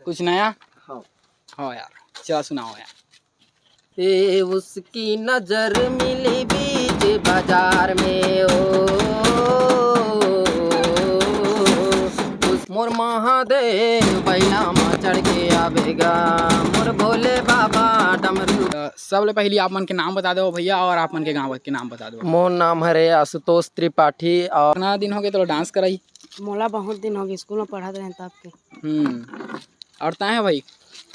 कुछ नया? हाँ हाँ यार, चला सुनाओ यार। ए उसकी नजर मिली बीच बाजार में मोर महादेव बैला मा चढ़ के आवेगा मोर भोले बाबा डमरू। सबले पहले आप मन के नाम बता दो भैया, और आप मन के गाँव के नाम बता दो। मोर नाम हरे आशुतोष त्रिपाठी। और कितना दिन हो गए तो डांस कराई? मोला बहुत दिन हो गए, स्कूल में पढ़ा रहे तब के। और ता है भाई?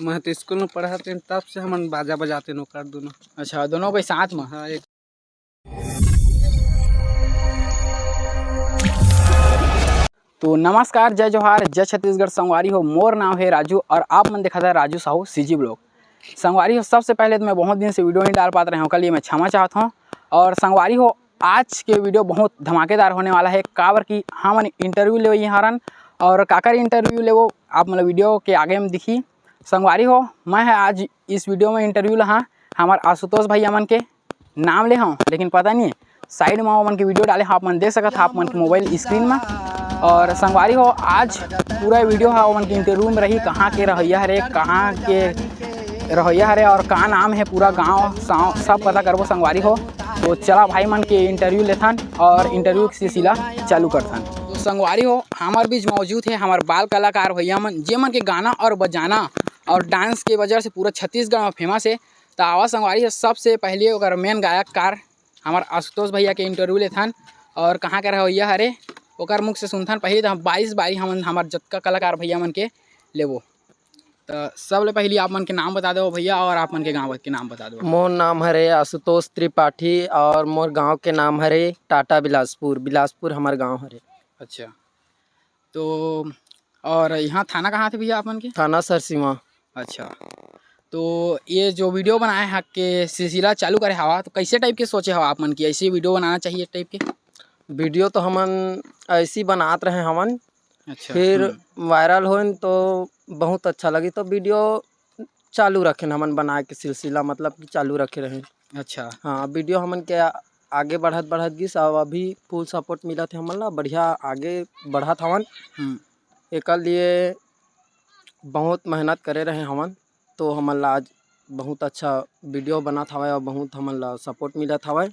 मैं तो स्कूल में पढ़ाते हैं तब से हम बाजा बजाते नौकर दोनों। अच्छा, दोनों भाई साथ में? हाँ एक। तो नमस्कार, जय जोहार, जय छत्तीसगढ़। संगवारी हो, मोर नाम है राजू और आप मन देखा था राजू साहू सीजी ब्लॉग। संगवारी हो, सबसे पहले तो मैं बहुत दिन से वीडियो नहीं डाल पाता रहा हूँ, कल ये मैं क्षमा चाहता हूँ। और संगवारी हो, आज के वीडियो बहुत धमाकेदार होने वाला है। काबर की हम इंटरव्यू ले हरन और काकर इंटरव्यू ले वो आप मतलब वीडियो के आगे में दिखी। संगवारी हो, मैं है आज इस वीडियो में इंटरव्यू लहा हमारे आशुतोष भैया मन के नाम ले हाँ, लेकिन पता नहीं है साइड में वो मन के वीडियो डाले आप मन देख सकते आप मन के मोबाइल स्क्रीन में। और संगवारी हो, आज पूरा वीडियो है वो मन के इंटरव्यू में रही, कहाँ के रहिया हरे, कहाँ के रहिया हरे और कहाँ नाम है, पूरा गांव सब पता करबो संगवारी हो। तो चला भाई मन के इंटरव्यू लेथन और इंटरव्यू की सिलसिला चालू करथन। तो संगवारी हो, हमारे बीच मौजूद है हमारे बाल कलाकार भैया मन, जे मन के गाना और बजाना और डांस के वजह से पूरा छत्तीसगढ़ में फेमस है। तो आवाज़ संगवारी हो, सबसे पहले अगर मेन गायककार हमारे आशुतोष भैया के इंटरव्यू लेथन और कहाँ के रहिया हरे ओकर मुख से सुनथन। पहले तो हम 22 बारी हम हमारे जतका कलाकार भैया मन के लेबो। तो सबले पहले आप मन के नाम बता दो भैया, और आप मन के गाँव के नाम बता दो। मोर नाम हरे आशुतोष त्रिपाठी और मोर गांव के नाम हरे टाटा बिलासपुर। बिलासपुर हमार गांव हरे। अच्छा, तो और यहाँ थाना कहाँ थे भैया आप मन के? थाना सरसीमा। अच्छा, तो ये जो वीडियो बनाए हैं के सिलसिला चालू करे हवा, तो कैसे टाइप के सोचे हवा आप मन की ऐसी वीडियो बनाना चाहिए टाइप के? वीडियो तो हमन ऐसी बनात रहे हमन। अच्छा, फिर वायरल होन तो बहुत अच्छा लगी तो वीडियो चालू रखे हमन बना के सिलसिला, मतलब कि चालू रखे रहे। अच्छा हाँ, वीडियो हमन के आगे बढ़त बढ़त गिस और अभी फुल सपोर्ट मिला थे हमन ला, बढ़िया आगे बढ़त हवन। एक लिए बहुत मेहनत करे रहे हमन, तो हमन ला आज बहुत अच्छा वीडियो बनत हवय और बहुत हमन ला सपोर्ट मिलत हवय।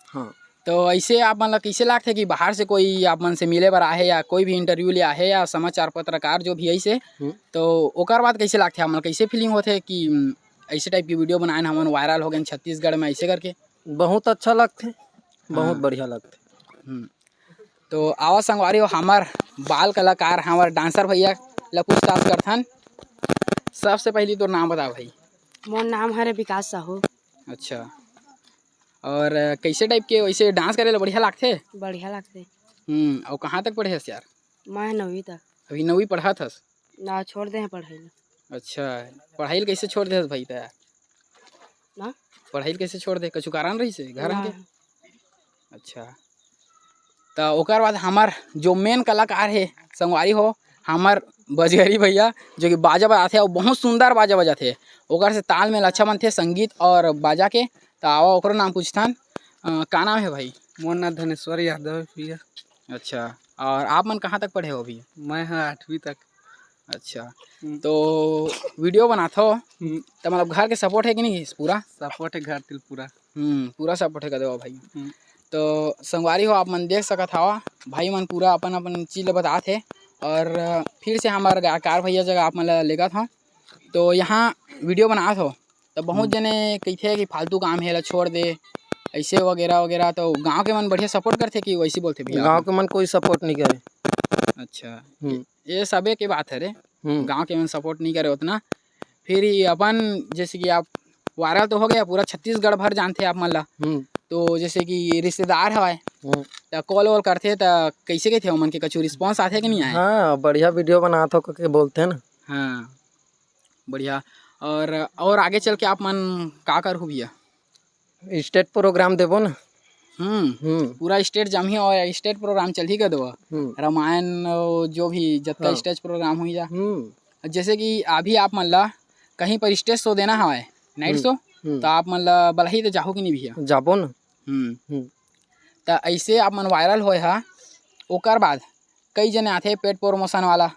हाँ, तो ऐसे आप मन ला कैसे लागथे कि बाहर से कोई आप मन से मिले बर आहे या कोई भी इंटरव्यू ले आहे या समाचार पत्रकार जो भी ऐसे, तो ओकर बाद कैसे लागथे आप मन, कैसे फीलिंग होथे कि ऐसे टाइप की वीडियो बनाए हमन वायरल हो गए छत्तीसगढ़ में ऐसे करके? बहुत अच्छा लगथे, बहुत बढ़िया लगथे। तो आवाज संगवारी हो, हमार बाल कलाकार हमार डांसर भैया ला पूछताछ करथन। सबसे पहले तो नाम बता भाई। मोर नाम हरे विकास साहू। अच्छा, और कैसे टाइप के वैसे डांस करे ला बढ़िया लागथे? बढ़िया लगते। और कहाँ तक पढ़े हस यार? मैं 9वीं तक। अभी 9वीं पढ़त हस? ना छोड़ दे हैं पढ़ाई ला। अच्छा, पढ़ाई कैसे छोड़ दे भाई? यार ना पढ़ाई कैसे छोड़ दे, कछु कारण रही से घर ना। के? अच्छा, तो ओकर बाद हमार जो मेन कलाकार है संगवारी हो, हमार बजगरी भैया जो कि बाजा बजाते और बहुत सुंदर बाजा बजाते, ओकर से ताल में अच्छा बनते संगीत और बाजा के। तो आवा ओकरो नाम पूछथन। का नाम है भाई? मोर नाम धनेश्वर यादव भैया। अच्छा, और आप मन कहाँ तक पढ़े हो अभी? मैं हाँ 8वीं तक। अच्छा, तो वीडियो बनाते हो तो मतलब घर के सपोर्ट है कि नहीं? पूरा सपोर्ट है घर तिल पूरा। पूरा सपोर्ट है कर दो भाई। तो संगवारी हो, आप मन देख सकत हवा भाई मन पूरा अपन अपन चीज़ बताते हैं। और फिर से हमारे गायकार भैया जगह आप मन लेगा था, तो यहाँ वीडियो बनात हो तो बहुत जने कहते कि फालतू काम है ला छोड़ दे ऐसे वगैरह वगैरह। तो गांव के मन बढ़िया सपोर्ट करते कि वैसे बोलते भैया? गांव के मन कोई सपोर्ट नहीं करे। अच्छा, ये सबे के बात है रे, गांव के मन सपोर्ट नहीं करे उतना। फिर अपन जैसे कि आप वायरल तो हो गया, पूरा छत्तीसगढ़ भर जानते आप मन ला। तो जैसे कि रिश्तेदार हवाए तो कॉल वॉल करते तो कैसे कहते हो मन के कछु रिस्पॉन्स आते कि नहीं आए? हाँ, बढ़िया वीडियो बनात हो के बोलते हैं ना। हाँ, बढ़िया। और आगे चल के आप मन का कर हो भैया? स्टेट प्रोग्राम देबो ना। पूरा स्टेट जमी और स्टेट प्रोग्राम चल ही कर दो, रामायण जो भी जतका स्टेज प्रोग्राम हो जा। जैसे कि अभी आप मन ला कहीं पर स्टेज शो देना हवाए, नाइट शो, तो आप मन ला बलही तो जाहो कि नहीं भैया? जाबो ना। तो ऐसे आप मन वायरल होए हा, ओकर बाद कई जने आते पेट प्रमोशन वाला,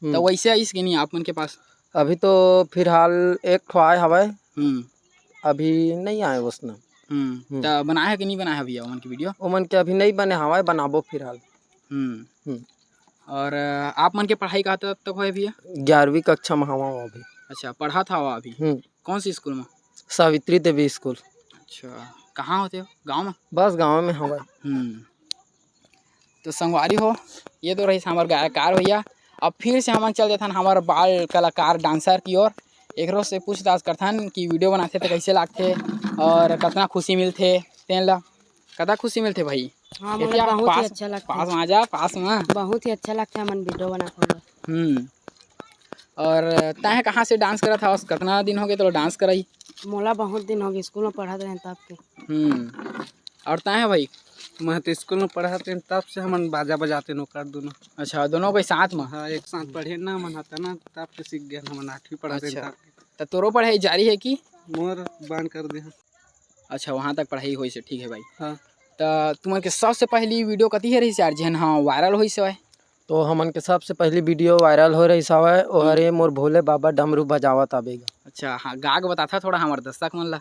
तो वैसे आइस कि नहीं आप मन के पास? अभी तो फिलहाल एक ठो आए हवाए, हम्म अभी नहीं आए उसने। तो बनाया है कि नहीं बनाया है भैया उनकी वीडियो? ओमन के अभी नहीं बने हवाए, बनाबो फिलहाल। और आप मन के पढ़ाई कहाँ तक है भैया? 11वीं कक्षा में हवा अभी। अच्छा, पढ़ा था वह अभी? कौन सी स्कूल में? सावित्री देवी स्कूल। अच्छा, कहाँ होते हो? गांव में? बस गांव में हवा। तो संगवारी हो, ये तो रही हमारे गायकार भैया। अब फिर से हम चल देथन हमारे बाल कलाकार डांसर की ओर। एकरो से पूछताछ करथन कि वीडियो बनाते तो कैसे लागते और कितना खुशी मिलते तेन ला। कदा खुशी मिलते भाई? हाँ मोला बहुत ही अच्छा लगता पास में आ जा, पास में। बहुत ही अच्छा लगता है मन वीडियो बनाते हुए। और तैं कहाँ से डांस करा था? कितना दिन हो गए तो डांस कराई? मोला बहुत दिन हो गए, स्कूल में पढ़ा रहे तब के। और तैं भाई? मैं तो स्कूल में पढ़ाते हैं तब से हम बाजा बजाते नौकर दोनों। अच्छा, दोनों भाई साथ में? हाँ, एक साथ पढ़े ना मन आता ना, तब से सीख गया हम 8वीं पढ़ाते हैं। तो तोरो पढ़ाई जारी है कि मोर बांध कर दे? अच्छा, वहाँ तक पढ़ाई हुई से ठीक है भाई। हाँ, तो तुमन के सबसे पहली वीडियो कथी है रही यार जेहन हाँ वायरल हुई से? तो हमन के सबसे पहली वीडियो वायरल हो रही सावा है और अरे मोर भोले बाबा डमरू बजावत आबेगा। अच्छा हाँ, गाग बताता थोड़ा हमारे दर्शक मन ला।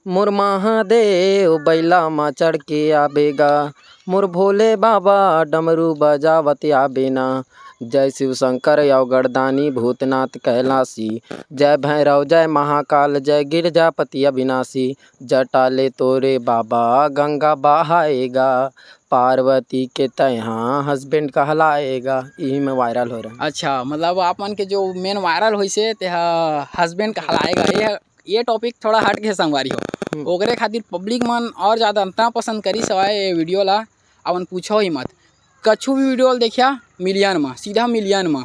मोर महादेव बैला मा चढ़ के आबेगा, मोर भोले बाबा डमरू बजावत आबेना। जय शिव शंकर यव गरदानी भूतनाथ कैलासी, जय भैरव जय महाकाल जय गिरजापति अविनाशी। जटाले तोरे बाबा गंगा बहाएगा, पार्वती के तहाँ हस्बैंड कहलाएगा। यही में वायरल हो रहा है। अच्छा, मतलब आप मन के जो मेन वायरल हुई से ते हस्बैंड कहलाएगा, ये टॉपिक थोड़ा हट के संगवारी हो। ओकरे खातिर पब्लिक मन और ज़्यादा अंतना पसंद करी सवाए ये वीडियो ला। अपन पूछो ही मत, कछु भी वीडियो देखिया मिलियन में, सीधा मिलियन में।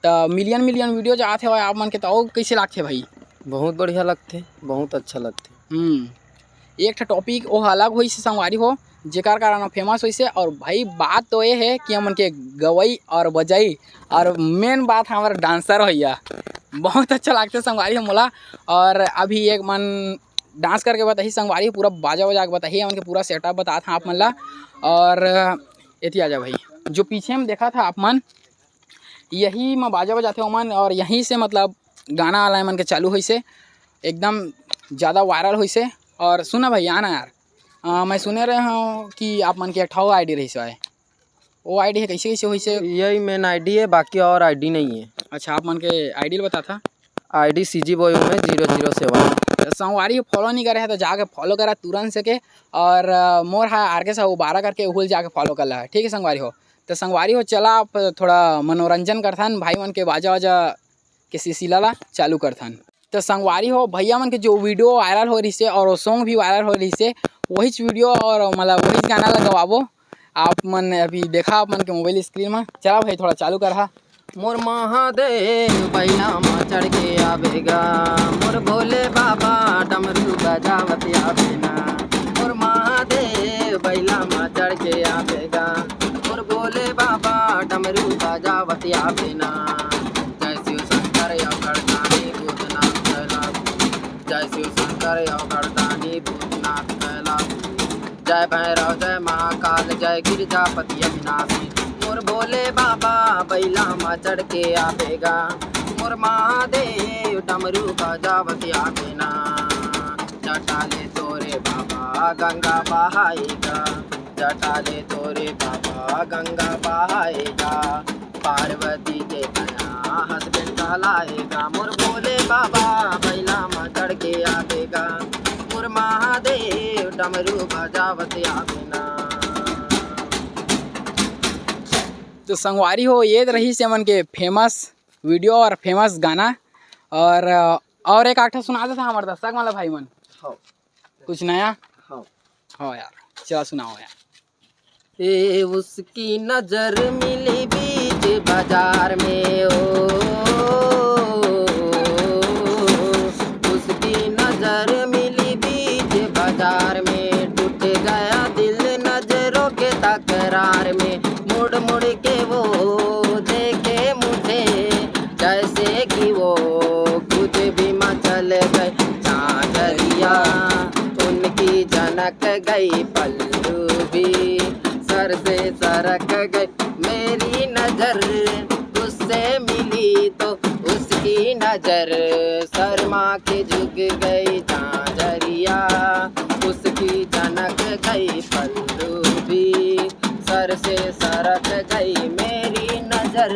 तो मिलियन वीडियो जो आते हो आप मन के तो कैसे लागते भाई? बहुत बढ़िया लगते, बहुत अच्छा लगते। एक टॉपिक वो अलग हुई से संगवारी हो जेकर कारण फेमस हुई से। और भाई बात तो ये है कि हमन के गवई और बजाई और मेन बात हमारा डांसर भैया बहुत अच्छा लगता संगवारी है मोला। और अभी एक मन डांस करके बताही संगवारी, पूरा बाजा बजा के बताही, हमन के पूरा सेटअप बता था आप मन ला। और एती आ जा भाई, जो पीछे में देखा था आप मन, यही में बाजा बजाते हो मन। और यहीं से मतलब गाना वाला मन के चालू हुई से एकदम ज़्यादा वायरल हुई से। और सुना भाई आना यार, मैं सुने रहे हूँ कि आप मन के 18 आईडी रही से, वो आईडी है कैसे हुई से? यही मेन आईडी है, बाकी और आईडी नहीं है। अच्छा, आप मन के आईडी बता था? आईडी CG बॉय में 007। संगवारी फॉलो नहीं करे है तो जाके फॉलो करा तुरंत से के। और मोर है RK साहू 12 करके उहुल जाके फॉलो कर ला है, ठीक है संगवारी हो। तो संगवारी हो चला आप थोड़ा मनोरंजन करथन, भाई मन के बाजा वाजा के सिलसिला ला चालू करथन। तो संगवारी हो भैया मन के जो वीडियो वायरल हो रही से और वो सॉन्ग भी वायरल हो रही से, वही वीडियो और मतलब वही गाना लगवाबो आप मन। अभी देखा आप मन के मोबाइल स्क्रीन में, चला भाई थोड़ा चालू करा। मोर महादेव बैला मा चढ़ के आबेगा, मोर भोले बाबा डमरू बजावत आबेना। मोर महादेव बैला मा चढ़ के आबेगा, मोर भोले बाबा डमरू बजावत आबेना। जय शिव शंकर यव गरदानी भूतनाथ कैलासी, जय शिव शंकर यव गरदानी भूतनाथ कैलासी। जय भैरव जय महाकाल जय गिरजापति अविनाशी। मोर भोले बाबा बैला मा चढ़ के आबेगा, मोर महादेव डमरू बजावत आबेना। जटाले तोरे बाबा गंगा बहाएगा, जटाले तोरे बाबा गंगा बहाएगा। पार्वती के तहाँ हस्बैंड कहलाएगा। मोर भोले बाबा बैला मा चढ़ के आबेगा, मोर महादेव डमरू बजावत आबेना। तो संगवारी हो ये रही से मन के फेमस वीडियो और फेमस गाना। और एक आठ सुना देता हमारे दर्शक वाला भाई मन। हाँ। कुछ नया? हाँ यार चला सुनाओ यार। ए उसकी नजर मिली बीच बाजार में, ओ उसकी नजर मिली बीच बाजार में। टूट गया दिल नजरों के तकरार में, मुड़ मुड़ के वो देखे मुझे जैसे कि वो खुद भी मचल गए। चांदरिया उनकी जनक गई, पल्लू भी सर से सरक गई। मेरी नजर उस नजर शर्मा के झुक गई झांझरिया उसकी झनक गई पल्लू भी सर से सरक गई मेरी नजर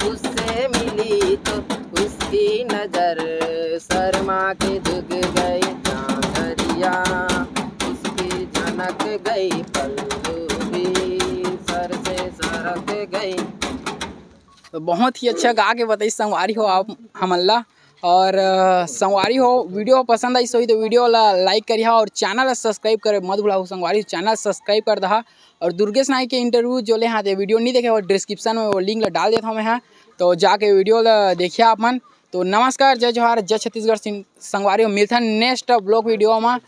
उससे मिली तो उसकी नजर शर्मा के झुक गई झांझरिया उसकी झनक गई पल्लू भी सर से सरक गई। तो बहुत ही अच्छा गा के बताई संगवारी हो आप हमन ला। और संगवारी हो वीडियो पसंद आई सो तो वीडियो ला लाइक करिहा और चैनल ला सब्सक्राइब करे मत भूलाओ संगवारी चैनल सब्सक्राइब कर दहा। और दुर्गेश नाई के इंटरव्यू जो ले हाँ वीडियो नहीं देखे वो डिस्क्रिप्शन में वो लिंक ला डाल देता हूँ मैं हाँ, तो जाके वीडियो ला देखिए आप मन। तो नमस्कार, जय जोहार, जय छत्तीसगढ़ संगवारी हो। मिलता नेक्स्ट ब्लॉग वीडियो में।